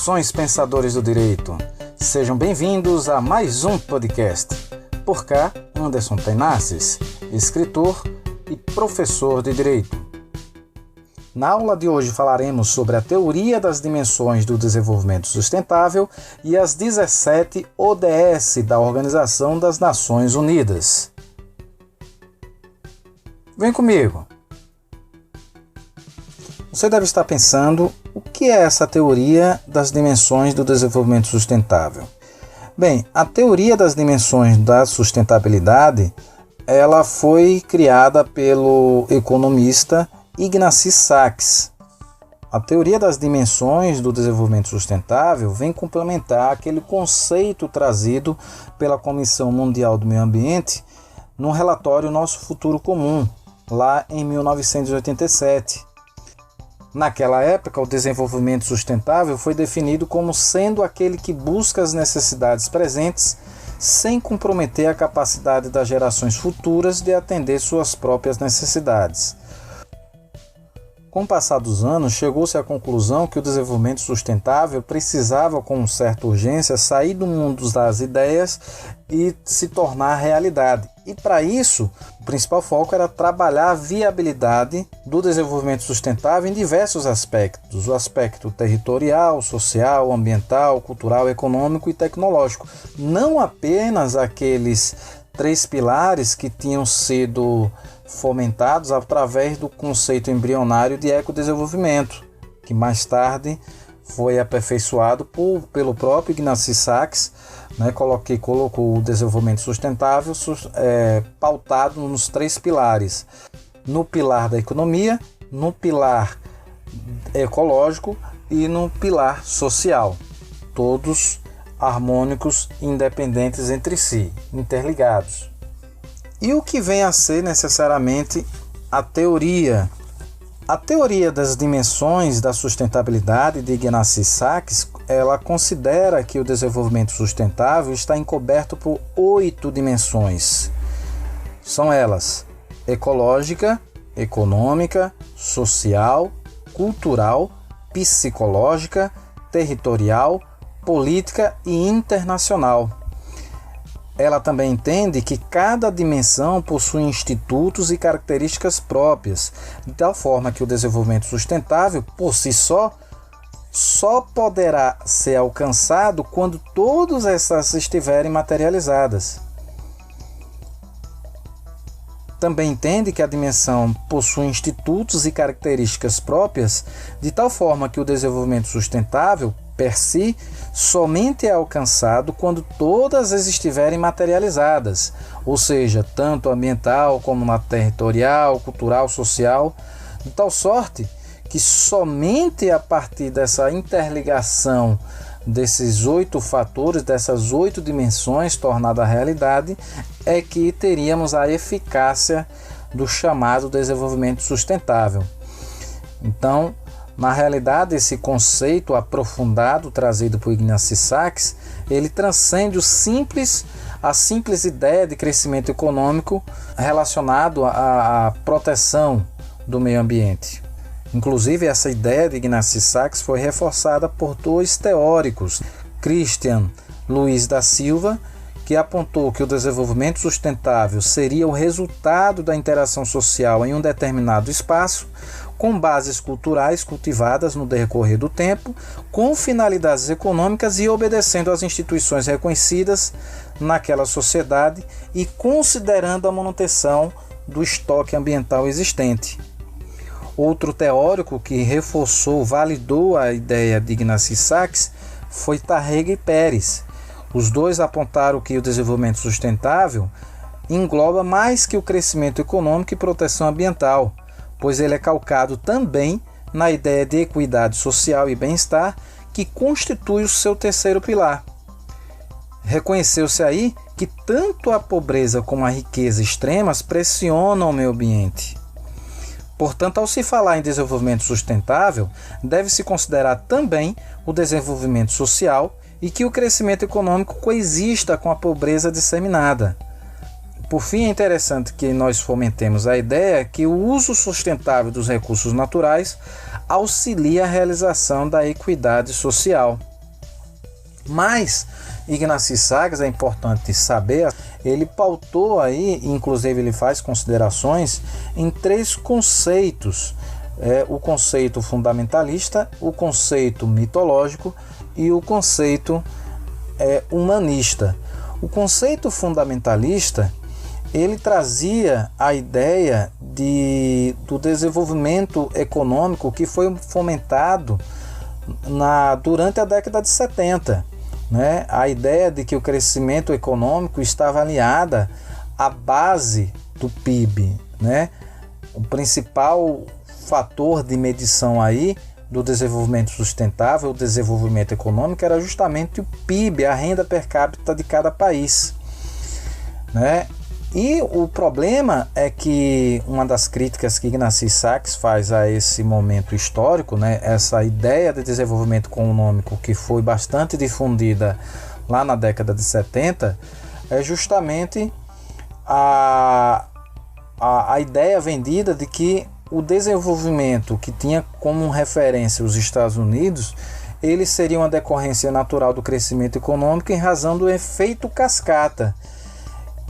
Saudações, pensadores do direito. Sejam bem-vindos a mais um podcast. Por cá, Anderson Tenassis, escritor e professor de direito. Na aula de hoje falaremos sobre a teoria das dimensões do desenvolvimento sustentável e as 17 ODS da Organização das Nações Unidas. Vem comigo! Você deve estar pensando, o que é essa teoria das dimensões do desenvolvimento sustentável? Bem, a teoria das dimensões da sustentabilidade, ela foi criada pelo economista Ignasi Sachs. A teoria das dimensões do desenvolvimento sustentável vem complementar aquele conceito trazido pela Comissão Mundial do Meio Ambiente no relatório Nosso Futuro Comum, lá em 1987. Naquela época, o desenvolvimento sustentável foi definido como sendo aquele que busca as necessidades presentes sem comprometer a capacidade das gerações futuras de atender suas próprias necessidades. Com o passar dos anos, chegou-se à conclusão que o desenvolvimento sustentável precisava, com certa urgência, sair do mundo das ideias e se tornar realidade. E para isso, o principal foco era trabalhar a viabilidade do desenvolvimento sustentável em diversos aspectos: o aspecto territorial, social, ambiental, cultural, econômico e tecnológico. Não apenas aqueles 3 pilares que tinham sido fomentados através do conceito embrionário de ecodesenvolvimento, que mais tarde foi aperfeiçoado pelo próprio Ignasi Sachs, colocou o desenvolvimento sustentável pautado nos 3 pilares: no pilar da economia, no pilar ecológico e no pilar social, todos harmônicos e independentes entre si, interligados. E o que vem a ser necessariamente a teoria? A teoria das dimensões da sustentabilidade de Ignasi Sachs, ela considera que o desenvolvimento sustentável está encoberto por 8 dimensões. São elas: ecológica, econômica, social, cultural, psicológica, territorial, política e internacional. Ela também entende que cada dimensão possui institutos e características próprias, de tal forma que o desenvolvimento sustentável, por si só poderá ser alcançado quando todas essas estiverem materializadas. Também entende que a dimensão possui institutos e características próprias, de tal forma que o desenvolvimento sustentável, per si, somente é alcançado quando todas as estiverem materializadas, ou seja, tanto ambiental como na territorial, cultural, social, de tal sorte que somente a partir dessa interligação desses 8 fatores, dessas 8 dimensões tornada realidade, é que teríamos a eficácia do chamado desenvolvimento sustentável. Então, na realidade, esse conceito aprofundado trazido por Ignasi Sachs, ele transcende a simples ideia de crescimento econômico relacionado à proteção do meio ambiente. Inclusive, essa ideia de Ignasi Sachs foi reforçada por 2 teóricos, Christian Luiz da Silva, que apontou que o desenvolvimento sustentável seria o resultado da interação social em um determinado espaço, com bases culturais cultivadas no decorrer do tempo, com finalidades econômicas e obedecendo às instituições reconhecidas naquela sociedade e considerando a manutenção do estoque ambiental existente. Outro teórico que validou a ideia de Ignasi Sachs foi Tarrega e Pérez. Os dois apontaram que o desenvolvimento sustentável engloba mais que o crescimento econômico e proteção ambiental, pois ele é calcado também na ideia de equidade social e bem-estar, que constitui o seu 3º pilar. Reconheceu-se aí que tanto a pobreza como a riqueza extremas pressionam o meio ambiente. Portanto, ao se falar em desenvolvimento sustentável, deve-se considerar também o desenvolvimento social e que o crescimento econômico coexista com a pobreza disseminada. Por fim, é interessante que nós fomentemos a ideia que o uso sustentável dos recursos naturais auxilia a realização da equidade social. Mas Ignasi Sachs, é importante saber, ele pautou aí, inclusive ele faz considerações em 3 conceitos: o conceito fundamentalista, o conceito mitológico e o conceito humanista. O conceito fundamentalista, ele trazia a ideia do desenvolvimento econômico que foi fomentado durante a década de 70. Né? A ideia de que o crescimento econômico estava alinhada à base do PIB. Né? O principal fator de medição aí do desenvolvimento sustentável, o desenvolvimento econômico, era justamente o PIB, a renda per capita de cada país. Né? E o problema é que uma das críticas que Ignasi Sachs faz a esse momento histórico, né, essa ideia de desenvolvimento econômico que foi bastante difundida lá na década de 70, é justamente a ideia vendida de que o desenvolvimento que tinha como referência os Estados Unidos, ele seria uma decorrência natural do crescimento econômico em razão do efeito cascata.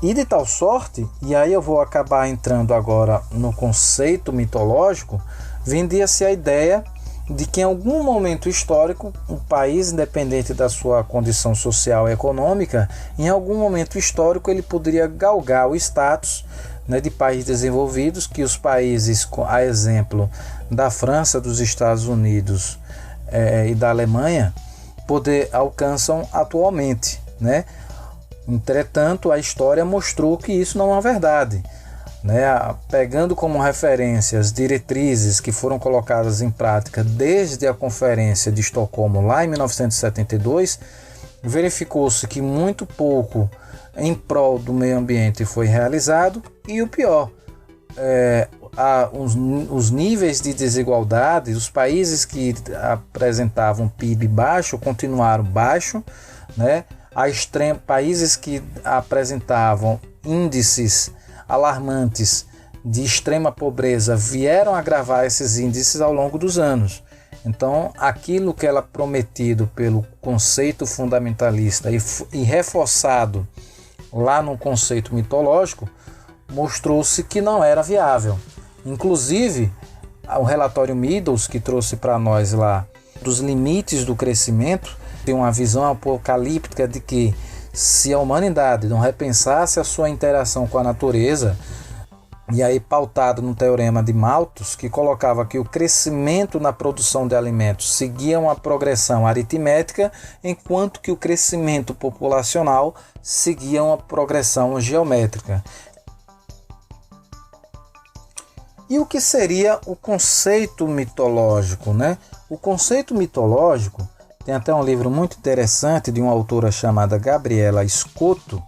E de tal sorte, e aí eu vou acabar entrando agora no conceito mitológico, vendia-se a ideia de que em algum momento histórico, um país, independente da sua condição social e econômica, em algum momento histórico ele poderia galgar o status, né, de países desenvolvidos, que os países, a exemplo da França, dos Estados Unidos e da Alemanha, alcançam atualmente, né? Entretanto, a história mostrou que isso não é verdade. Né? Pegando como referência as diretrizes que foram colocadas em prática desde a Conferência de Estocolmo, lá em 1972, verificou-se que muito pouco em prol do meio ambiente foi realizado, e o pior, os níveis de desigualdade, os países que apresentavam PIB baixo continuaram baixo, né? Países que apresentavam índices alarmantes de extrema pobreza vieram agravar esses índices ao longo dos anos. Então, aquilo que era prometido pelo conceito fundamentalista e reforçado lá no conceito mitológico, mostrou-se que não era viável. Inclusive, o relatório Meadows, que trouxe para nós lá dos limites do crescimento, tem uma visão apocalíptica de que, se a humanidade não repensasse a sua interação com a natureza, e aí pautado no teorema de Malthus, que colocava que o crescimento na produção de alimentos seguia uma progressão aritmética, enquanto que o crescimento populacional seguia uma progressão geométrica. E o que seria o conceito mitológico, né? O conceito mitológico tem até um livro muito interessante de uma autora chamada Gabriela Scotto,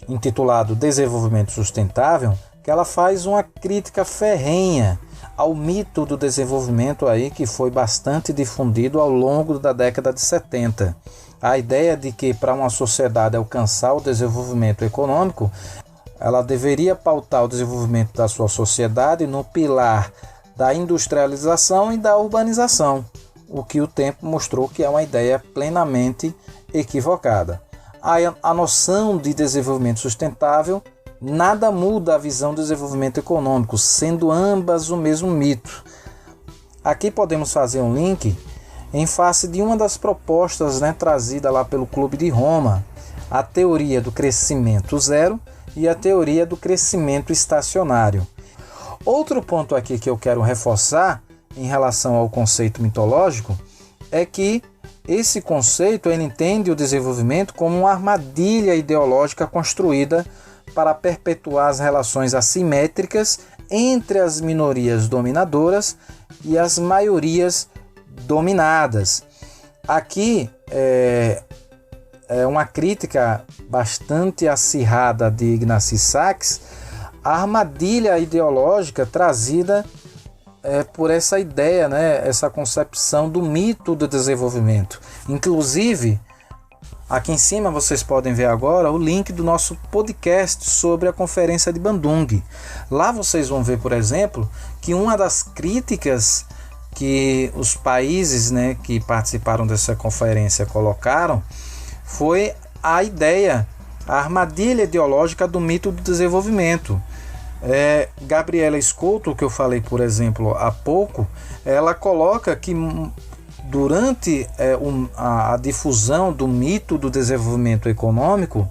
intitulado Desenvolvimento Sustentável, que ela faz uma crítica ferrenha ao mito do desenvolvimento aí, que foi bastante difundido ao longo da década de 70. A ideia de que para uma sociedade alcançar o desenvolvimento econômico, ela deveria pautar o desenvolvimento da sua sociedade no pilar da industrialização e da urbanização, o que o tempo mostrou que é uma ideia plenamente equivocada. A noção de desenvolvimento sustentável nada muda a visão do desenvolvimento econômico, sendo ambas o mesmo mito. Aqui podemos fazer um link em face de uma das propostas, né, trazida lá pelo Clube de Roma, a teoria do crescimento zero e a teoria do crescimento estacionário. Outro ponto aqui que eu quero reforçar em relação ao conceito mitológico é que esse conceito ele entende o desenvolvimento como uma armadilha ideológica construída para perpetuar as relações assimétricas entre as minorias dominadoras e as maiorias dominadas. Aqui é uma crítica bastante acirrada de Ignasi Sachs, a armadilha ideológica trazida por essa ideia, né, essa concepção do mito do desenvolvimento. Inclusive, aqui em cima vocês podem ver agora o link do nosso podcast sobre a Conferência de Bandung. Lá vocês vão ver, por exemplo, que uma das críticas que os países, né, que participaram dessa conferência colocaram foi a ideia, a armadilha ideológica do mito do desenvolvimento. Gabriela Scouto, que eu falei, por exemplo, há pouco, ela coloca que durante a difusão do mito do desenvolvimento econômico,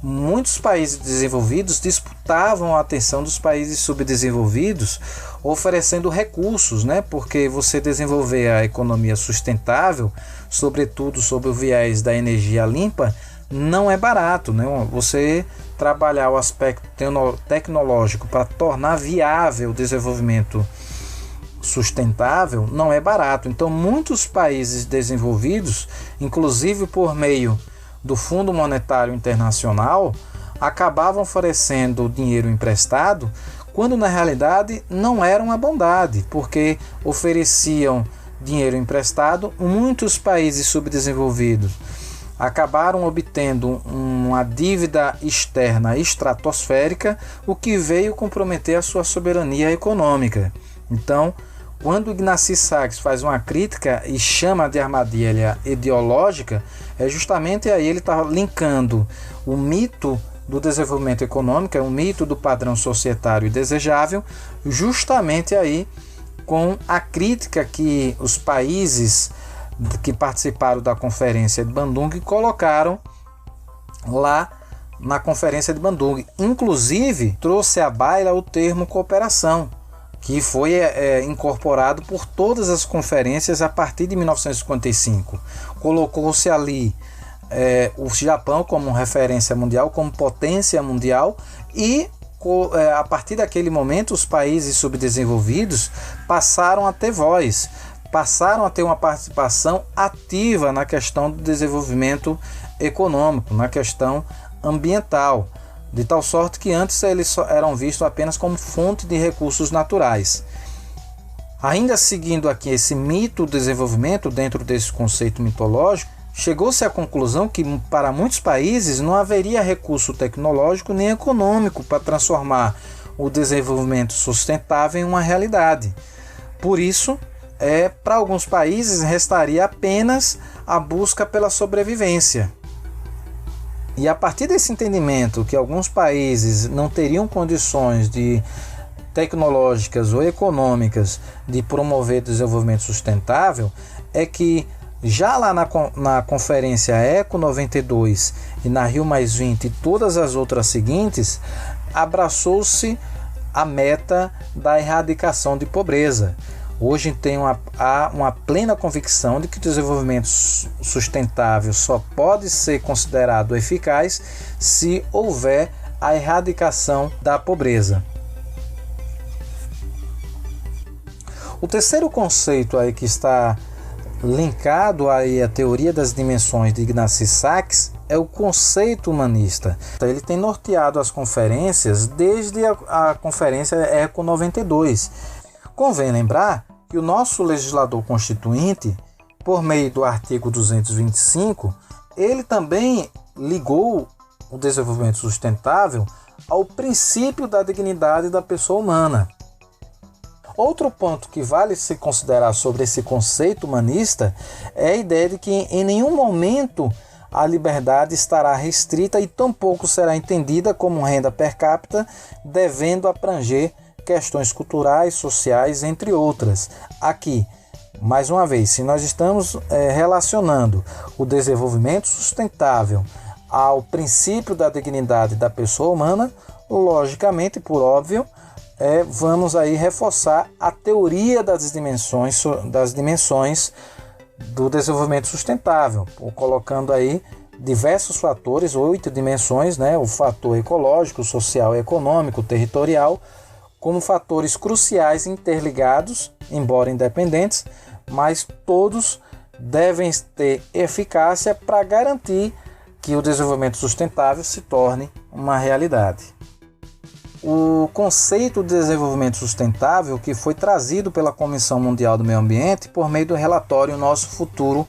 muitos países desenvolvidos disputavam a atenção dos países subdesenvolvidos, oferecendo recursos, né? Porque você desenvolver a economia sustentável, sobretudo sob o viés da energia limpa, não é barato, né? Você trabalhar o aspecto tecnológico para tornar viável o desenvolvimento sustentável não é barato. Então, muitos países desenvolvidos, inclusive por meio do Fundo Monetário Internacional, acabavam oferecendo dinheiro emprestado, quando na realidade não era uma bondade, porque ofereciam dinheiro emprestado. Muitos países subdesenvolvidos acabaram obtendo uma dívida externa estratosférica, o que veio comprometer a sua soberania econômica. Então, quando Ignasi Sachs faz uma crítica e chama de armadilha ideológica, é justamente aí ele está linkando o mito do desenvolvimento econômico, o mito do padrão societário e desejável, justamente aí com a crítica que os países que participaram da conferência de Bandung colocaram lá na conferência de Bandung. Inclusive, trouxe à baila o termo cooperação, que foi incorporado por todas as conferências a partir de 1955. Colocou-se ali o Japão como referência mundial, como potência mundial, e a partir daquele momento os países subdesenvolvidos passaram a ter voz, passaram a ter uma participação ativa na questão do desenvolvimento econômico, na questão ambiental, de tal sorte que antes eles eram vistos apenas como fonte de recursos naturais. Ainda seguindo aqui esse mito do desenvolvimento dentro desse conceito mitológico, chegou-se à conclusão que para muitos países não haveria recurso tecnológico nem econômico para transformar o desenvolvimento sustentável em uma realidade. Por isso, para alguns países restaria apenas a busca pela sobrevivência. E a partir desse entendimento que alguns países não teriam condições tecnológicas ou econômicas de promover desenvolvimento sustentável, é que já lá na conferência ECO 92 e na Rio+20 e todas as outras seguintes, abraçou-se a meta da erradicação de pobreza. Hoje há uma plena convicção de que o desenvolvimento sustentável só pode ser considerado eficaz se houver a erradicação da pobreza. O terceiro conceito aí que está linkado aí à teoria das dimensões de Ignasi Sachs é o conceito humanista. Ele tem norteado as conferências desde a conferência ECO 92. Convém lembrar que o nosso legislador constituinte, por meio do artigo 225, ele também ligou o desenvolvimento sustentável ao princípio da dignidade da pessoa humana. Outro ponto que vale se considerar sobre esse conceito humanista é a ideia de que em nenhum momento a liberdade estará restrita e tampouco será entendida como renda per capita, devendo abranger questões culturais, sociais, entre outras. Aqui, mais uma vez, se nós estamos relacionando o desenvolvimento sustentável ao princípio da dignidade da pessoa humana, logicamente, por óbvio, vamos aí reforçar a teoria das dimensões do desenvolvimento sustentável, colocando aí diversos fatores, 8 dimensões, né? O fator ecológico, social, econômico, territorial, como fatores cruciais interligados, embora independentes, mas todos devem ter eficácia para garantir que o desenvolvimento sustentável se torne uma realidade. O conceito de desenvolvimento sustentável que foi trazido pela Comissão Mundial do Meio Ambiente por meio do relatório Nosso Futuro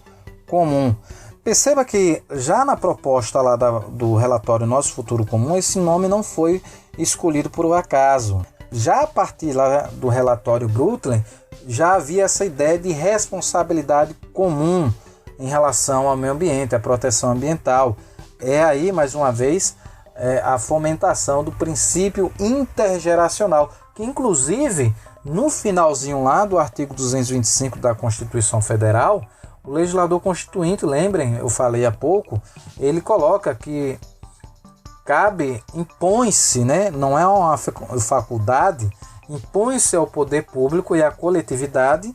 Comum. Perceba que já na proposta lá do relatório Nosso Futuro Comum, esse nome não foi escolhido por acaso. Já a partir lá do relatório Brundtland, já havia essa ideia de responsabilidade comum em relação ao meio ambiente, à proteção ambiental. É aí, mais uma vez, a fomentação do princípio intergeracional, que inclusive no finalzinho lá do artigo 225 da Constituição Federal, o legislador constituinte, lembrem, eu falei há pouco, ele coloca que impõe-se, né, não é uma faculdade, impõe-se ao poder público e à coletividade,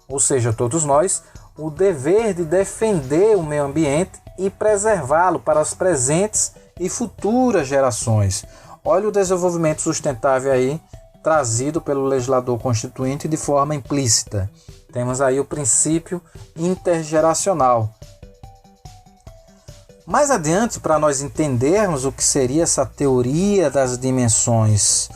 ou seja, todos nós, o dever de defender o meio ambiente e preservá-lo para as presentes e futuras gerações. Olha o desenvolvimento sustentável aí, trazido pelo legislador constituinte de forma implícita. Temos aí o princípio intergeracional. Mais adiante, para nós entendermos o que seria essa teoria das dimensões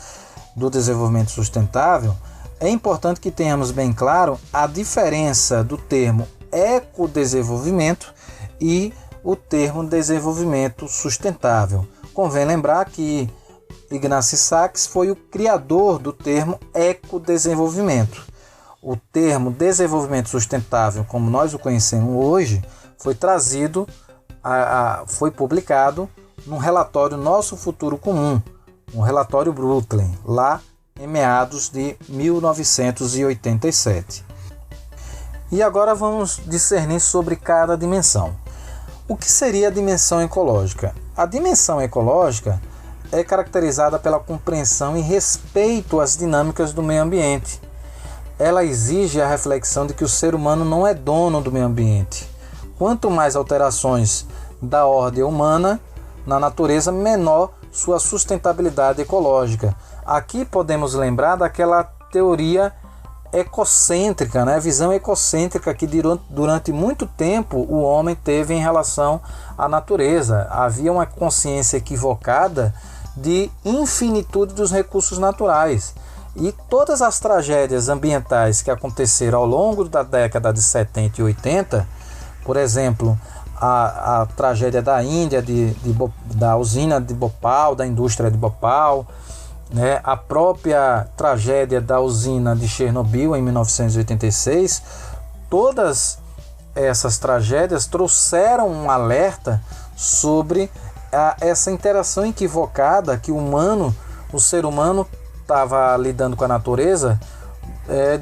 do desenvolvimento sustentável, é importante que tenhamos bem claro a diferença do termo ecodesenvolvimento e o termo desenvolvimento sustentável. Convém lembrar que Ignaz Sachs foi o criador do termo ecodesenvolvimento. O termo desenvolvimento sustentável, como nós o conhecemos hoje, foi publicado num relatório Nosso Futuro Comum, um relatório Brundtland, lá em meados de 1987. E agora vamos discernir sobre cada dimensão. O que seria a dimensão ecológica? A dimensão ecológica é caracterizada pela compreensão e respeito às dinâmicas do meio ambiente. Ela exige a reflexão de que o ser humano não é dono do meio ambiente. Quanto mais alterações da ordem humana na natureza, menor sua sustentabilidade ecológica. Aqui podemos lembrar daquela teoria ecocêntrica, né? Visão ecocêntrica que durante muito tempo o homem teve em relação à natureza. Havia uma consciência equivocada de infinitude dos recursos naturais. E todas as tragédias ambientais que aconteceram ao longo da década de 70 e 80, por exemplo, a tragédia da Índia, da usina de Bhopal, da indústria de Bhopal, né? A própria tragédia da usina de Chernobyl em 1986, todas essas tragédias trouxeram um alerta sobre essa interação equivocada que o ser humano estava lidando com a natureza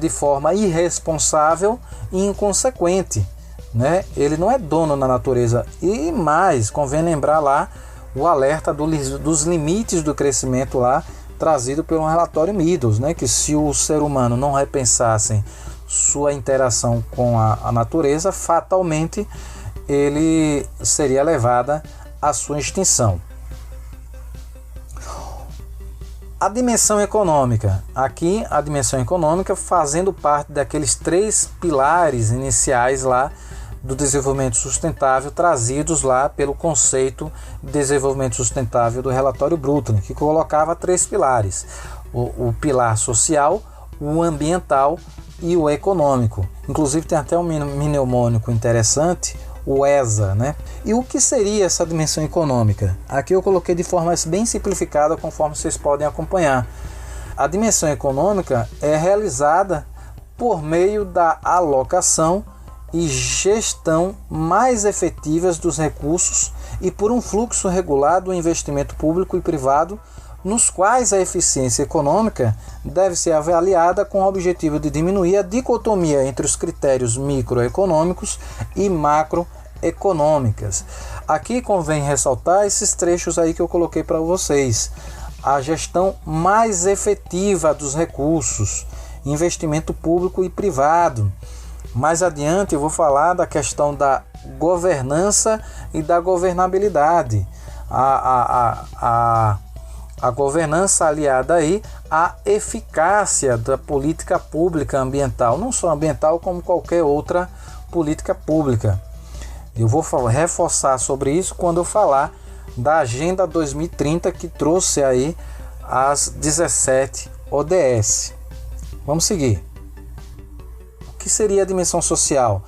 de forma irresponsável e inconsequente, né? Ele não é dono da natureza. E mais, convém lembrar lá o alerta dos limites do crescimento lá, trazido pelo relatório Meadows, né? Que se o ser humano não repensasse sua interação com a natureza, fatalmente ele seria levado à sua extinção. A dimensão econômica. Aqui a dimensão econômica fazendo parte daqueles 3 pilares iniciais lá do desenvolvimento sustentável, trazidos lá pelo conceito de desenvolvimento sustentável do relatório Brundtland, que colocava 3 pilares: o pilar social, o ambiental e o econômico. Inclusive tem até um mnemônico interessante, o ESA, né? E o que seria essa dimensão econômica? Aqui eu coloquei de forma bem simplificada, conforme vocês podem acompanhar. A dimensão econômica é realizada por meio da alocação e gestão mais efetivas dos recursos e por um fluxo regulado do investimento público e privado, nos quais a eficiência econômica deve ser avaliada com o objetivo de diminuir a dicotomia entre os critérios microeconômicos e macroeconômicas. Aqui convém ressaltar esses trechos aí que eu coloquei para vocês. A gestão mais efetiva dos recursos, investimento público e privado. Mais adiante eu vou falar da questão da governança e da governabilidade. A governança aliada aí à eficácia da política pública ambiental, não só ambiental como qualquer outra política pública. Eu vou reforçar sobre isso quando eu falar da Agenda 2030, que trouxe aí as 17 ODS. Vamos seguir. O que seria a dimensão social?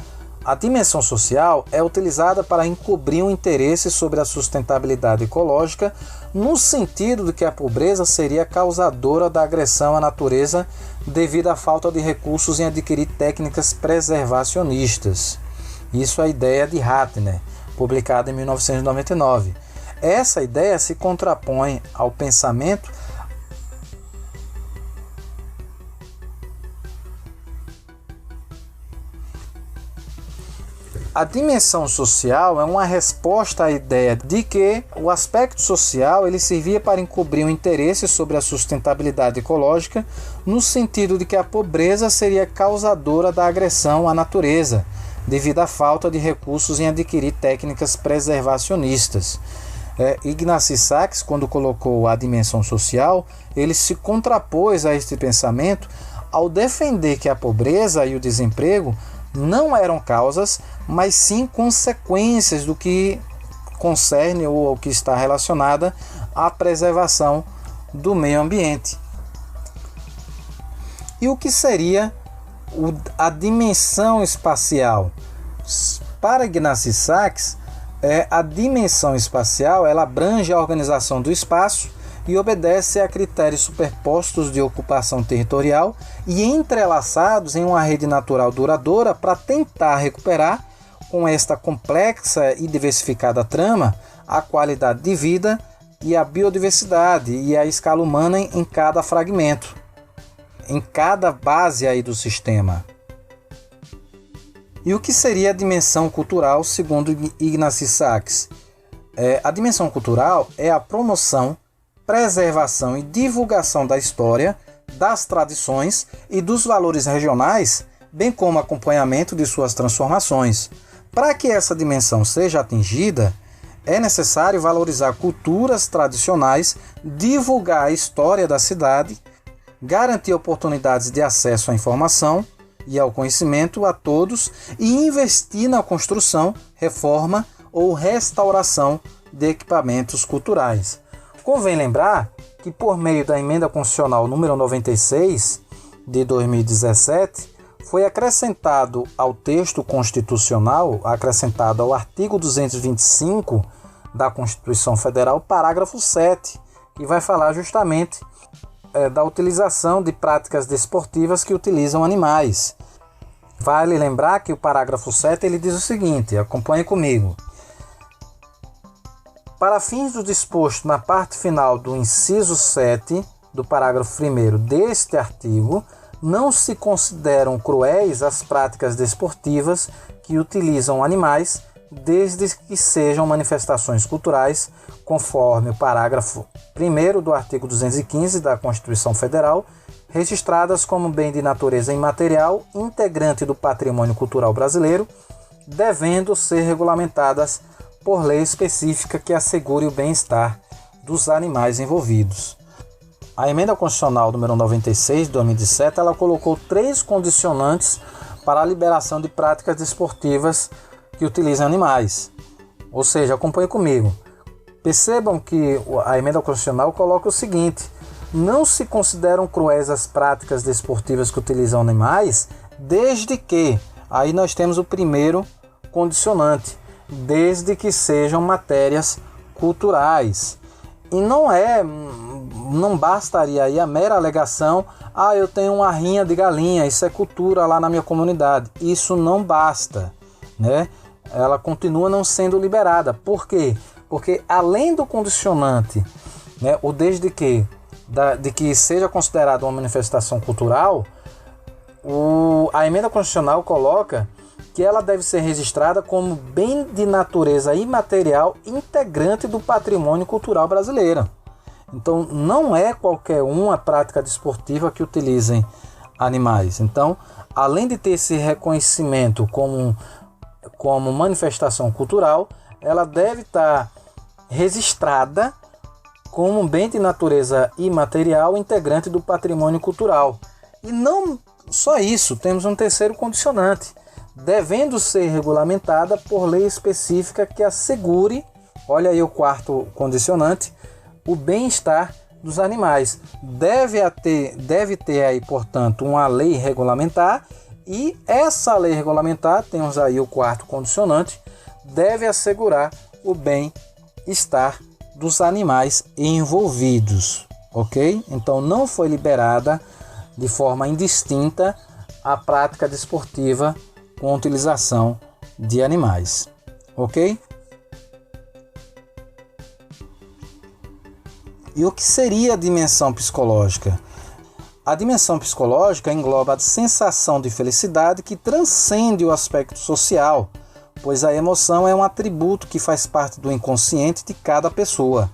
A dimensão social é utilizada para encobrir um interesse sobre a sustentabilidade ecológica, no sentido de que a pobreza seria causadora da agressão à natureza devido à falta de recursos em adquirir técnicas preservacionistas. Isso é a ideia de Ratner, publicada em 1999. Essa ideia se contrapõe ao pensamento A dimensão social é uma resposta à ideia de que o aspecto social ele servia para encobrir o interesse sobre a sustentabilidade ecológica, no sentido de que a pobreza seria causadora da agressão à natureza, devido à falta de recursos em adquirir técnicas preservacionistas. Ignasi Sachs, quando colocou a dimensão social, ele se contrapôs a este pensamento ao defender que a pobreza e o desemprego não eram causas, mas sim consequências do que concerne ou ao que está relacionada à preservação do meio ambiente. E o que seria a dimensão espacial? Para Ignasi Sachs, a dimensão espacial ela abrange a organização do espaço e obedece a critérios superpostos de ocupação territorial e entrelaçados em uma rede natural duradoura para tentar recuperar, com esta complexa e diversificada trama, a qualidade de vida e a biodiversidade e a escala humana em cada fragmento, em cada base aí do sistema. E o que seria a dimensão cultural, segundo Ignasi Sachs? A dimensão cultural é a promoção, preservação e divulgação da história, das tradições e dos valores regionais, bem como acompanhamento de suas transformações. Para que essa dimensão seja atingida, é necessário valorizar culturas tradicionais, divulgar a história da cidade, garantir oportunidades de acesso à informação e ao conhecimento a todos e investir na construção, reforma ou restauração de equipamentos culturais. Convém lembrar que, por meio da Emenda Constitucional número 96 de 2017, foi acrescentado ao texto constitucional, acrescentado ao artigo 225 da Constituição Federal, parágrafo 7, que vai falar justamente da utilização de práticas desportivas que utilizam animais. Vale lembrar que o parágrafo 7 ele diz o seguinte, acompanhe comigo. Para fins do disposto na parte final do inciso 7 do parágrafo 1º deste artigo, não se consideram cruéis as práticas desportivas que utilizam animais, desde que sejam manifestações culturais, conforme o parágrafo 1º do artigo 215 da Constituição Federal, registradas como bem de natureza imaterial, integrante do patrimônio cultural brasileiro, devendo ser regulamentadas por lei específica que assegure o bem-estar dos animais envolvidos. A Emenda Constitucional número 96 de 2017, ela colocou 3 condicionantes para a liberação de práticas desportivas que utilizam animais. Ou seja, acompanhe comigo. Percebam que a Emenda Constitucional coloca o seguinte: não se consideram cruéis as práticas desportivas que utilizam animais, desde que, aí nós temos o primeiro condicionante, desde que sejam matérias culturais. E não bastaria aí a mera alegação, eu tenho uma rinha de galinha, isso é cultura lá na minha comunidade. Isso não basta, né? Ela continua não sendo liberada. Por quê? Porque além do condicionante, né, o desde que, de que seja considerada uma manifestação cultural, a Emenda Constitucional coloca que ela deve ser registrada como bem de natureza imaterial integrante do patrimônio cultural brasileiro. Então, não é qualquer uma prática desportiva que utilizem animais. Então, além de ter esse reconhecimento como manifestação cultural, ela deve estar registrada como bem de natureza imaterial integrante do patrimônio cultural. E não só isso, temos um terceiro condicionante, devendo ser regulamentada por lei específica que assegure, olha aí o quarto condicionante, o bem-estar dos animais. Deve ter aí, portanto, uma lei regulamentar E essa lei regulamentar, temos aí o quarto condicionante, deve assegurar o bem-estar dos animais envolvidos, ok? Então não foi liberada de forma indistinta a prática desportiva com utilização de animais, ok? E o que seria a dimensão psicológica? A dimensão psicológica engloba a sensação de felicidade que transcende o aspecto social, pois a emoção é um atributo que faz parte do inconsciente de cada pessoa.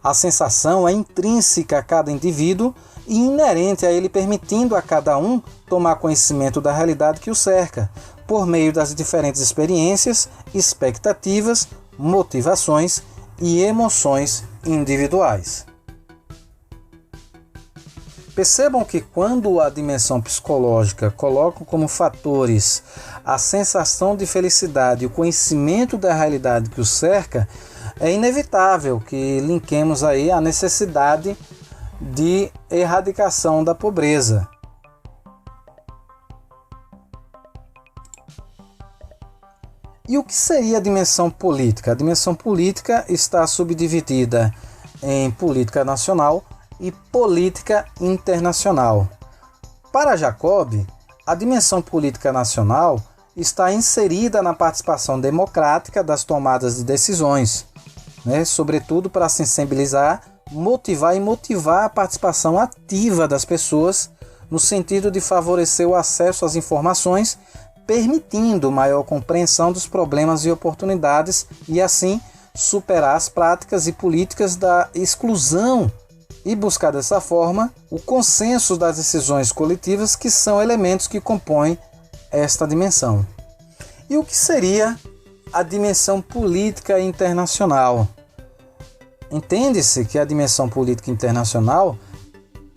A sensação é intrínseca a cada indivíduo e inerente a ele, permitindo a cada um tomar conhecimento da realidade que o cerca, por meio das diferentes experiências, expectativas, motivações e emoções individuais. Percebam que quando a dimensão psicológica coloca como fatores a sensação de felicidade e o conhecimento da realidade que o cerca, é inevitável que linkemos aí a necessidade de erradicação da pobreza. E o que seria a dimensão política? A dimensão política está subdividida em política nacional e política internacional. Para Jacob, a dimensão política nacional está inserida na participação democrática das tomadas de decisões, sobretudo para sensibilizar, motivar a participação ativa das pessoas no sentido de favorecer o acesso às informações, permitindo maior compreensão dos problemas e oportunidades e assim superar as práticas e políticas da exclusão e buscar dessa forma o consenso das decisões coletivas, que são elementos que compõem esta dimensão. E o que seria a dimensão política internacional? Entende-se que a dimensão política internacional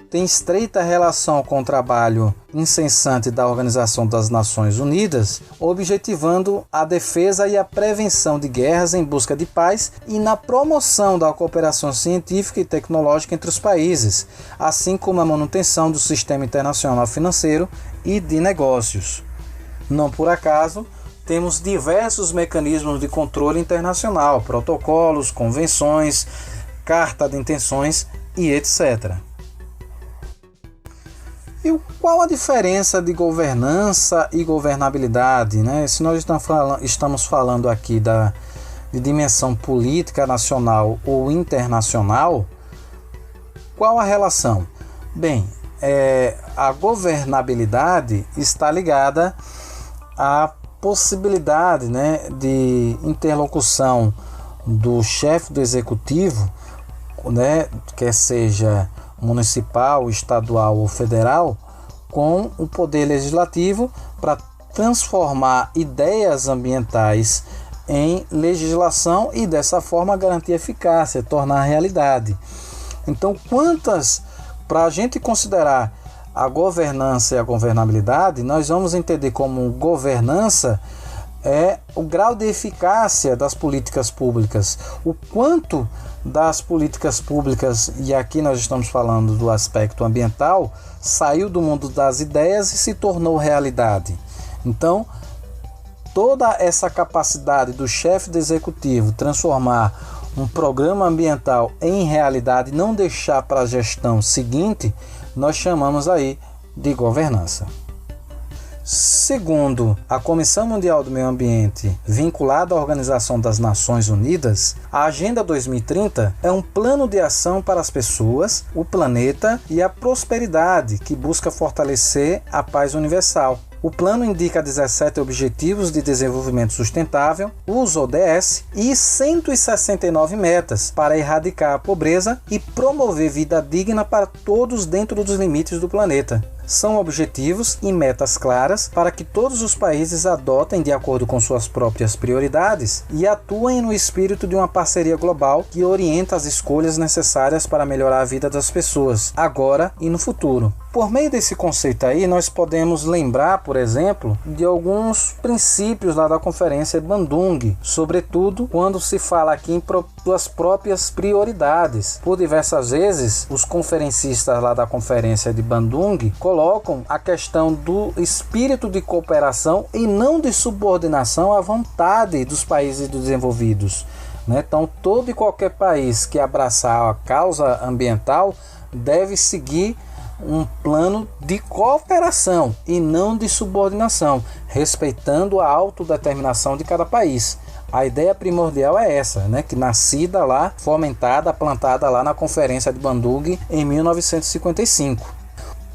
tem estreita relação com o trabalho incessante da Organização das Nações Unidas, objetivando a defesa e a prevenção de guerras em busca de paz e na promoção da cooperação científica e tecnológica entre os países, assim como a manutenção do sistema internacional financeiro e de negócios. Não por acaso, temos diversos mecanismos de controle internacional, protocolos, convenções, carta de intenções e etc. E qual a diferença de governança e governabilidade? Se nós estamos falando aqui de dimensão política nacional ou internacional, qual a relação? Bem, a governabilidade está ligada à possibilidade de interlocução do chefe do executivo, quer seja municipal, estadual ou federal, com o poder legislativo para transformar ideias ambientais em legislação e dessa forma garantir eficácia, tornar realidade. Então, para a gente considerar a governança e a governabilidade, nós vamos entender como governança o grau de eficácia das políticas públicas, o quanto das políticas públicas, e aqui nós estamos falando do aspecto ambiental, saiu do mundo das ideias e se tornou realidade. Então, toda essa capacidade do chefe do executivo transformar um programa ambiental em realidade, não deixar para a gestão seguinte, nós chamamos aí de governança. Segundo a Comissão Mundial do Meio Ambiente, vinculada à Organização das Nações Unidas, a Agenda 2030 é um plano de ação para as pessoas, o planeta e a prosperidade que busca fortalecer a paz universal. O plano indica 17 Objetivos de Desenvolvimento Sustentável, os ODS, e 169 metas para erradicar a pobreza e promover vida digna para todos dentro dos limites do planeta. São objetivos e metas claras para que todos os países adotem de acordo com suas próprias prioridades e atuem no espírito de uma parceria global que orienta as escolhas necessárias para melhorar a vida das pessoas, agora e no futuro. Por meio desse conceito aí, nós podemos lembrar, por exemplo, de alguns princípios lá da Conferência de Bandung, sobretudo quando se fala aqui em suas próprias prioridades. Por diversas vezes, os conferencistas lá da Conferência de Bandung colocam a questão do espírito de cooperação e não de subordinação à vontade dos países desenvolvidos. Então, todo e qualquer país que abraçar a causa ambiental deve seguir um plano de cooperação e não de subordinação, respeitando a autodeterminação de cada país. A ideia primordial é essa, que nascida lá, fomentada, plantada lá na Conferência de Bandung em 1955.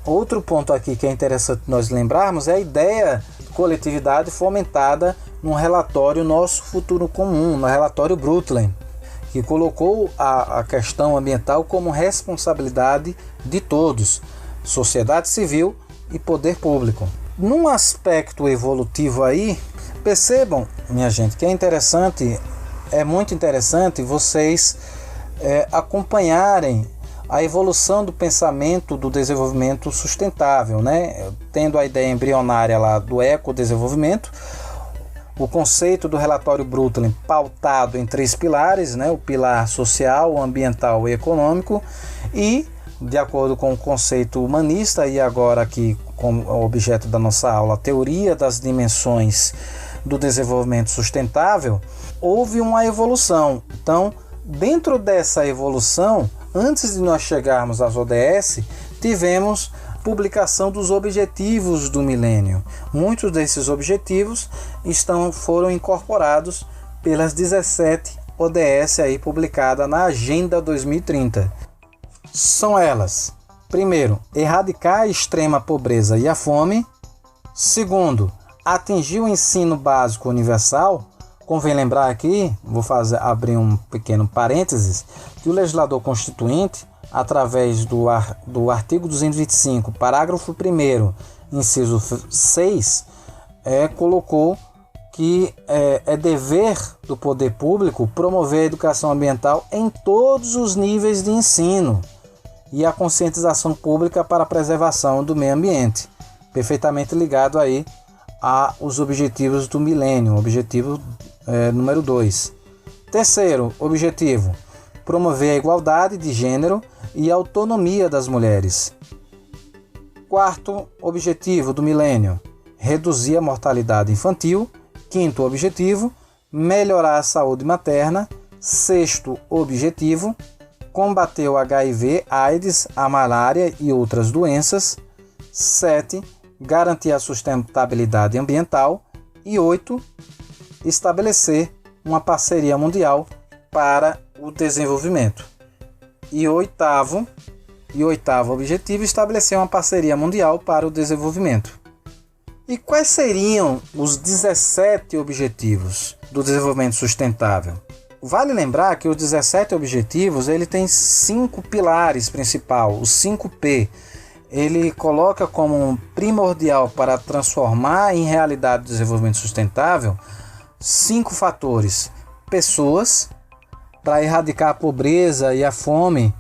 Outro ponto aqui que é interessante nós lembrarmos é a ideia de coletividade fomentada no relatório Nosso Futuro Comum, no relatório Brundtland, que colocou a questão ambiental como responsabilidade de todos, sociedade civil e poder público. Num aspecto evolutivo aí, percebam, minha gente, que é muito interessante vocês acompanharem a evolução do pensamento do desenvolvimento sustentável, tendo a ideia embrionária lá do ecodesenvolvimento, o conceito do relatório Brundtland pautado em 3 pilares, o pilar social, ambiental e econômico, e de acordo com o conceito humanista, e agora aqui como objeto da nossa aula, a teoria das dimensões do desenvolvimento sustentável, houve uma evolução. Então, dentro dessa evolução, antes de nós chegarmos às ODS, tivemos publicação dos objetivos do milênio. Muitos desses objetivos foram incorporados pelas 17 ODS aí publicadas na Agenda 2030. São elas: primeiro, erradicar a extrema pobreza e a fome. Segundo, atingir o ensino básico universal. Convém lembrar aqui, abrir um pequeno parênteses, que o legislador constituinte, através do artigo 225, parágrafo 1º, inciso 6, colocou que é dever do poder público promover a educação ambiental em todos os níveis de ensino e a conscientização pública para a preservação do meio ambiente, perfeitamente ligado aí aos objetivos do milênio, objetivo número 2. Terceiro objetivo, promover a igualdade de gênero e a autonomia das mulheres. Quarto objetivo do milênio, reduzir a mortalidade infantil. Quinto objetivo, melhorar a saúde materna. Sexto objetivo, combater o HIV, AIDS, a malária e outras doenças. 7. Garantir a sustentabilidade ambiental. E 8. Estabelecer uma parceria mundial para o desenvolvimento. E oitavo objetivo, estabelecer uma parceria mundial para o desenvolvimento. E quais seriam os 17 objetivos do desenvolvimento sustentável? Vale lembrar que os 17 objetivos ele tem 5 pilares principais, os 5P. Ele coloca como primordial para transformar em realidade o desenvolvimento sustentável 5 fatores: pessoas, para erradicar a pobreza e a fome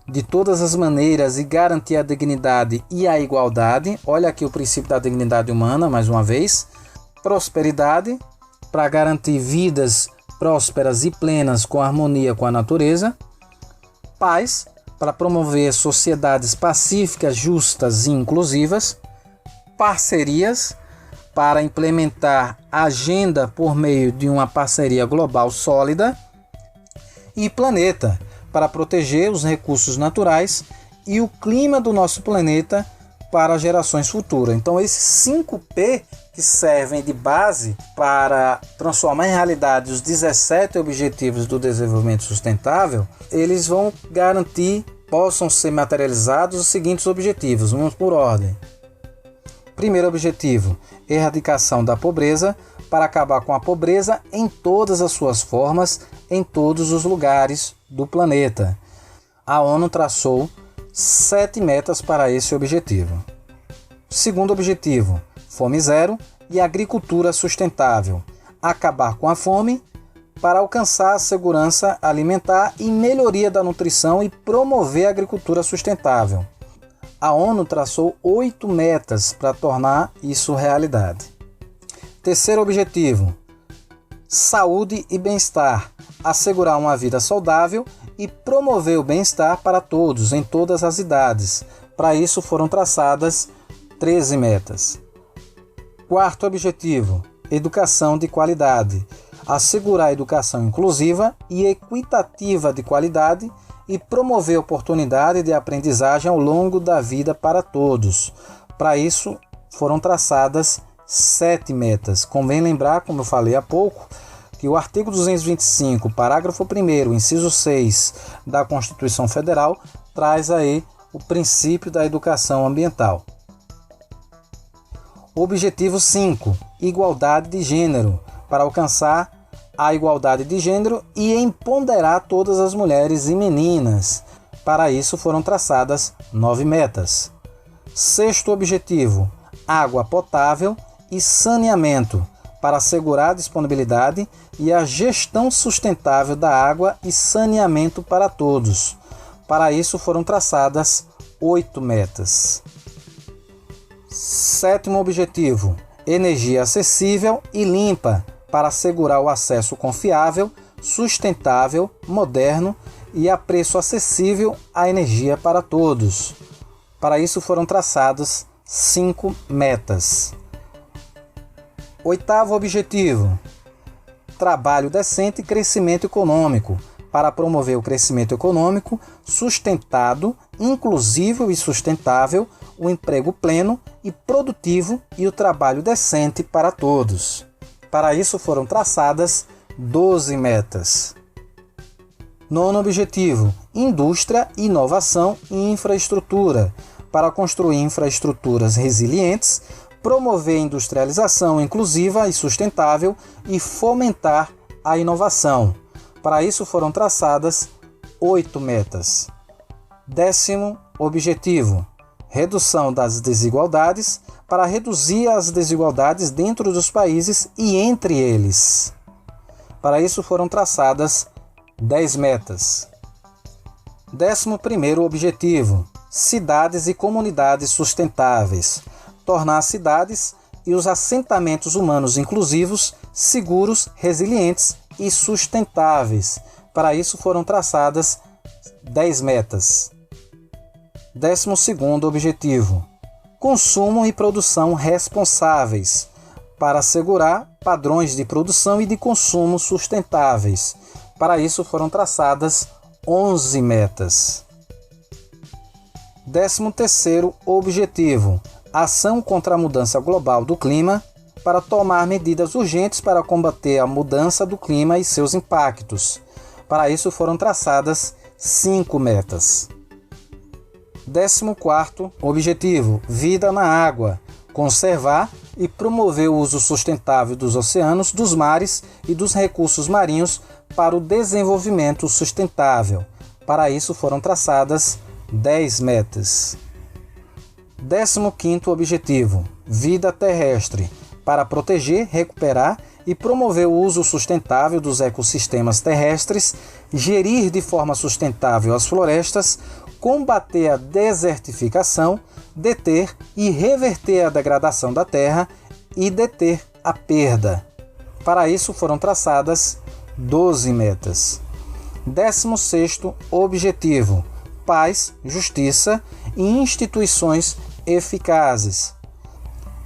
de todas as maneiras e garantir a dignidade e a igualdade. Olha aqui o princípio da dignidade humana, mais uma vez. Prosperidade, para garantir vidas prósperas e plenas com harmonia com a natureza. Paz, para promover sociedades pacíficas, justas e inclusivas. Parcerias, para implementar a agenda por meio de uma parceria global sólida. E planeta, para proteger os recursos naturais e o clima do nosso planeta para gerações futuras. Então, esses 5P que servem de base para transformar em realidade os 17 objetivos do desenvolvimento sustentável, eles vão garantir, possam ser materializados os seguintes objetivos. Vamos por ordem. Primeiro objetivo, erradicação da pobreza, para acabar com a pobreza em todas as suas formas, em todos os lugares do planeta. A ONU traçou 7 metas para esse objetivo. Segundo objetivo, fome zero e agricultura sustentável. Acabar com a fome para alcançar a segurança alimentar e melhoria da nutrição e promover a agricultura sustentável. A ONU traçou 8 metas para tornar isso realidade. Terceiro objetivo: saúde e bem-estar, assegurar uma vida saudável e promover o bem-estar para todos, em todas as idades. Para isso foram traçadas 13 metas. Quarto objetivo: educação de qualidade, assegurar a educação inclusiva e equitativa de qualidade e promover oportunidade de aprendizagem ao longo da vida para todos. Para isso foram traçadas 7 metas. Convém lembrar, como eu falei há pouco, que o artigo 225, parágrafo 1º, inciso 6 da Constituição Federal traz aí o princípio da educação ambiental. Objetivo 5, igualdade de gênero, para alcançar a igualdade de gênero e empoderar todas as mulheres e meninas. Para isso foram traçadas 9 metas. Sexto objetivo: água potável e saneamento, para assegurar a disponibilidade e a gestão sustentável da água e saneamento para todos. Para isso foram traçadas 8 metas. Sétimo objetivo: energia acessível e limpa, para assegurar o acesso confiável, sustentável, moderno e a preço acessível à energia para todos. Para isso foram traçadas 5 metas. Oitavo objetivo: trabalho decente e crescimento econômico, para promover o crescimento econômico sustentado, inclusivo e sustentável, o emprego pleno e produtivo e o trabalho decente para todos. Para isso foram traçadas 12 metas. Nono objetivo: indústria, inovação e infraestrutura, para construir infraestruturas resilientes, promover industrialização inclusiva e sustentável e fomentar a inovação. Para isso foram traçadas 8 metas. Décimo objetivo: redução das desigualdades, para reduzir as desigualdades dentro dos países e entre eles. Para isso foram traçadas 10 metas. 11º objetivo: cidades e comunidades sustentáveis, tornar as cidades e os assentamentos humanos inclusivos, seguros, resilientes e sustentáveis. Para isso foram traçadas 10 metas. 12º objetivo: consumo e produção responsáveis, para assegurar padrões de produção e de consumo sustentáveis. Para isso foram traçadas 11 metas. 13º objetivo: ação contra a mudança global do clima, para tomar medidas urgentes para combater a mudança do clima e seus impactos. Para isso foram traçadas 5 metas. 14º objetivo: vida na água, conservar e promover o uso sustentável dos oceanos, dos mares e dos recursos marinhos para o desenvolvimento sustentável. Para isso foram traçadas 10 metas. 15º objetivo: vida terrestre, para proteger, recuperar e promover o uso sustentável dos ecossistemas terrestres, gerir de forma sustentável as florestas, combater a desertificação, deter e reverter a degradação da terra e deter a perda. Para isso foram traçadas 12 metas. 16º objetivo: paz, justiça e instituições eficazes.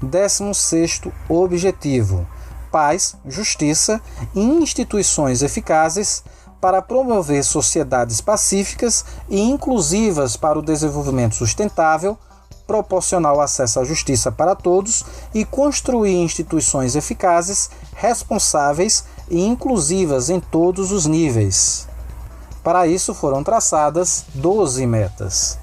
16º objetivo: paz, justiça e instituições eficazes para promover sociedades pacíficas e inclusivas para o desenvolvimento sustentável, proporcionar o acesso à justiça para todos e construir instituições eficazes, responsáveis e inclusivas em todos os níveis. Para isso foram traçadas 12 metas.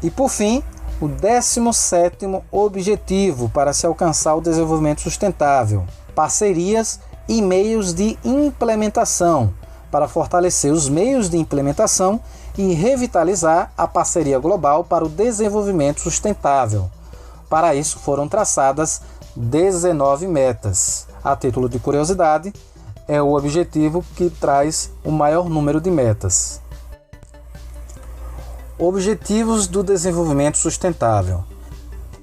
E por fim, o 17º objetivo para se alcançar o desenvolvimento sustentável: parcerias e meios de implementação, para fortalecer os meios de implementação e revitalizar a parceria global para o desenvolvimento sustentável. Para isso foram traçadas 19 metas. A título de curiosidade, é o objetivo que traz o maior número de metas. Objetivos do Desenvolvimento Sustentável.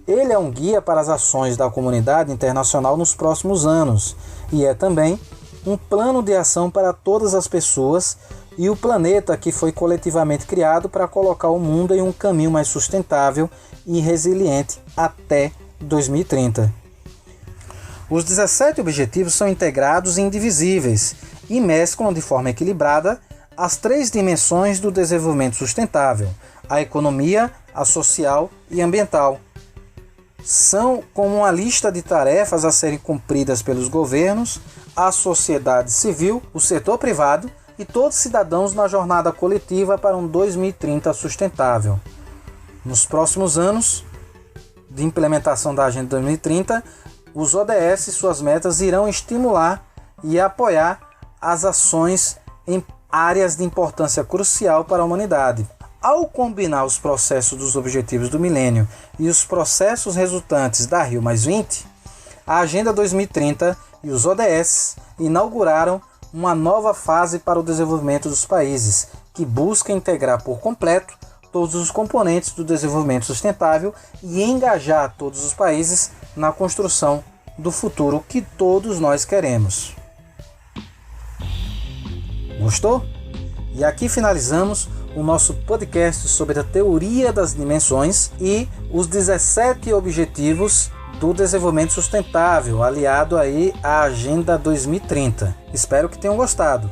Ele é um guia para as ações da comunidade internacional nos próximos anos e é também um plano de ação para todas as pessoas e o planeta que foi coletivamente criado para colocar o mundo em um caminho mais sustentável e resiliente até 2030. Os 17 objetivos são integrados e indivisíveis e mesclam de forma equilibrada as 3 dimensões do desenvolvimento sustentável: a economia, a social e ambiental. São como uma lista de tarefas a serem cumpridas pelos governos, a sociedade civil, o setor privado e todos os cidadãos na jornada coletiva para um 2030 sustentável. Nos próximos anos de implementação da Agenda 2030, os ODS e suas metas irão estimular e apoiar as ações em áreas de importância crucial para a humanidade. Ao combinar os processos dos Objetivos do Milênio e os processos resultantes da Rio+20, a Agenda 2030 e os ODS inauguraram uma nova fase para o desenvolvimento dos países, que busca integrar por completo todos os componentes do desenvolvimento sustentável e engajar todos os países na construção do futuro que todos nós queremos. Gostou? E aqui finalizamos o nosso podcast sobre a teoria das dimensões e os 17 objetivos do desenvolvimento sustentável, aliado aí à Agenda 2030. Espero que tenham gostado.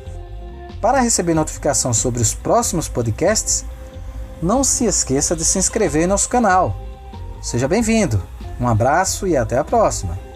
Para receber notificação sobre os próximos podcasts, não se esqueça de se inscrever em nosso canal. Seja bem-vindo. Um abraço e até a próxima.